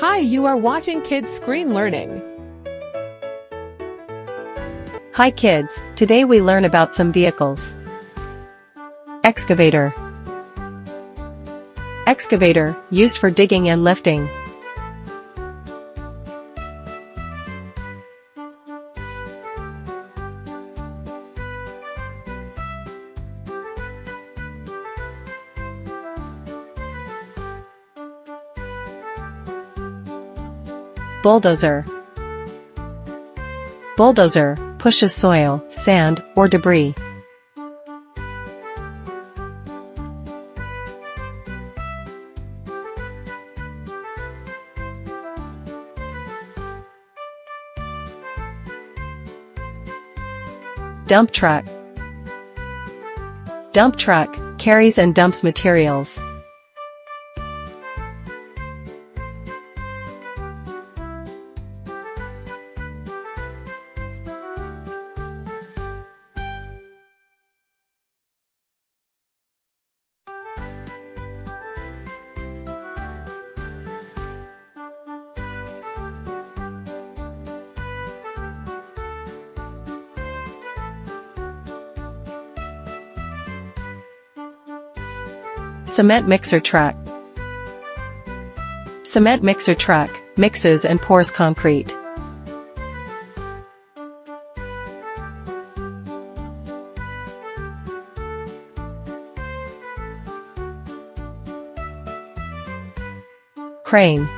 Hi, you are watching Kids Screen Learning. Hi kids, today we learn about some vehicles. Excavator. Excavator, used for digging and lifting. Bulldozer. Bulldozer pushes soil, sand, or debris. Dump truck. Dump truck carries and dumps materials. Cement mixer truck. Cement mixer truck mixes and pours concrete. Crane.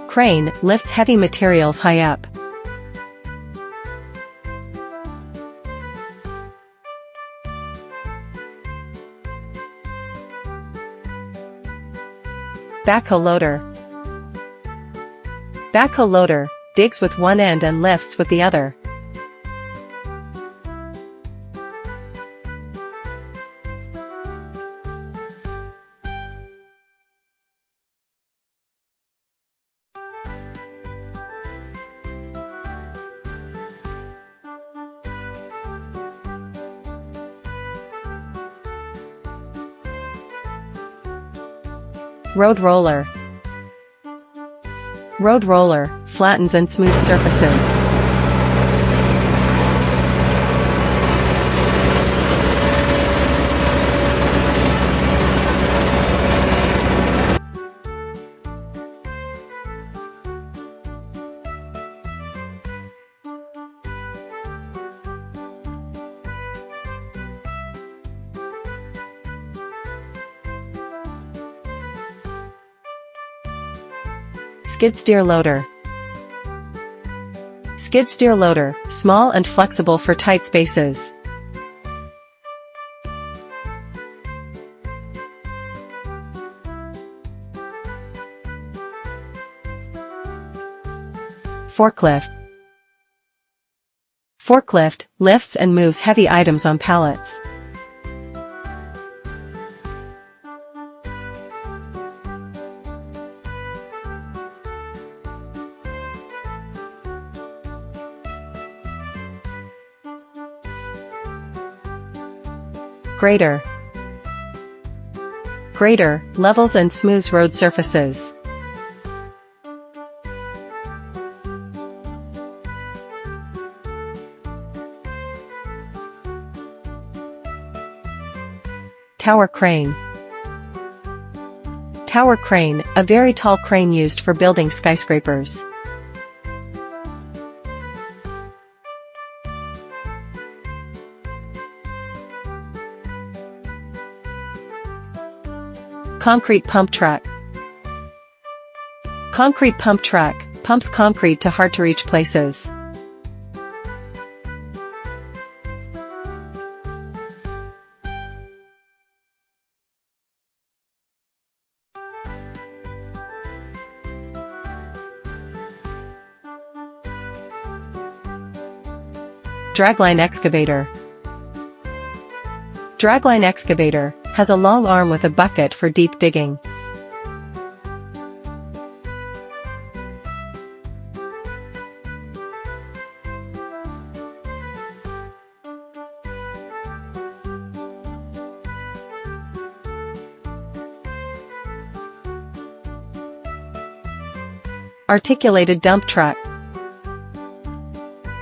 Crane lifts heavy materials high up. Backhoe loader. Backhoe loader digs with one end and lifts with the other. Road roller. Road roller flattens and smooths surfaces. Skid steer loader. Skid steer loader, small and flexible for tight spaces. Forklift. Forklift lifts and moves heavy items on pallets. Grader. Grader levels and smooths road surfaces. Tower crane. Tower crane, a very tall crane used for building skyscrapers. Concrete pump truck. Concrete pump truck pumps concrete to hard-to-reach places. Dragline excavator. Dragline excavator has a long arm with a bucket for deep digging. Articulated dump truck.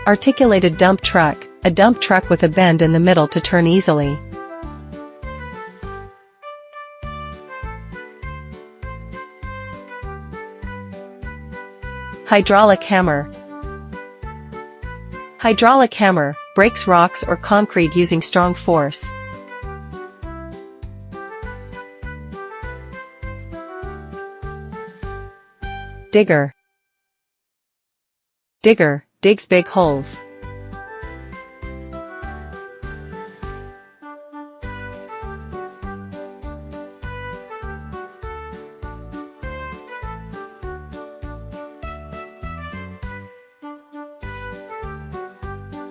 Articulated dump truck, a dump truck with a bend in the middle to turn easily. Hydraulic hammer. Hydraulic hammer breaks rocks or concrete using strong force. Digger. Digger digs big holes.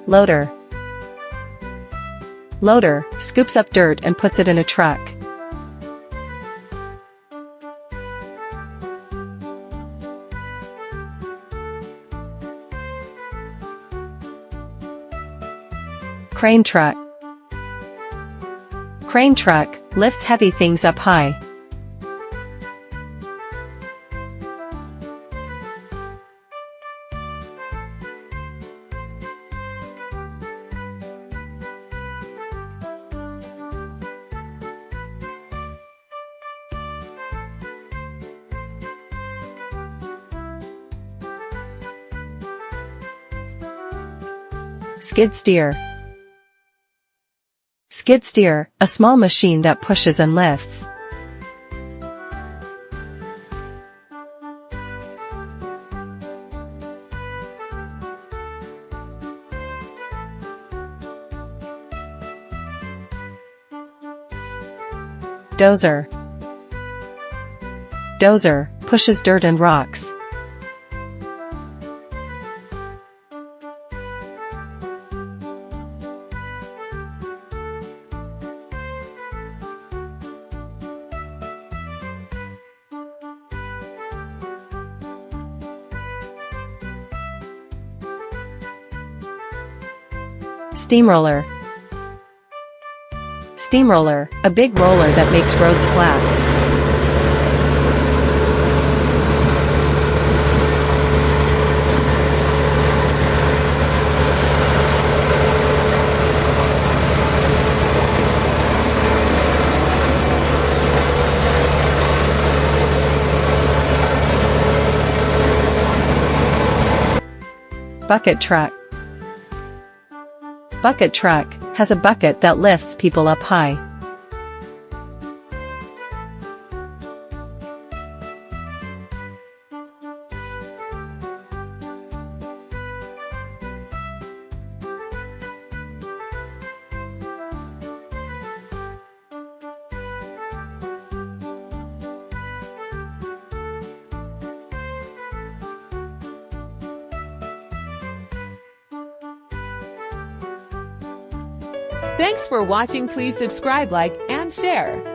Loader. Loader scoops up dirt and puts it in a truck. Crane truck. Crane truck lifts heavy things up high. Skid steer. Skid steer, a small machine that pushes and lifts. Dozer. Dozer pushes dirt and rocks. Steamroller. Steamroller, a big roller that makes roads flat. Bucket truck. Bucket truck has a bucket that lifts people up high. Thanks for watching. Please subscribe, like, and share.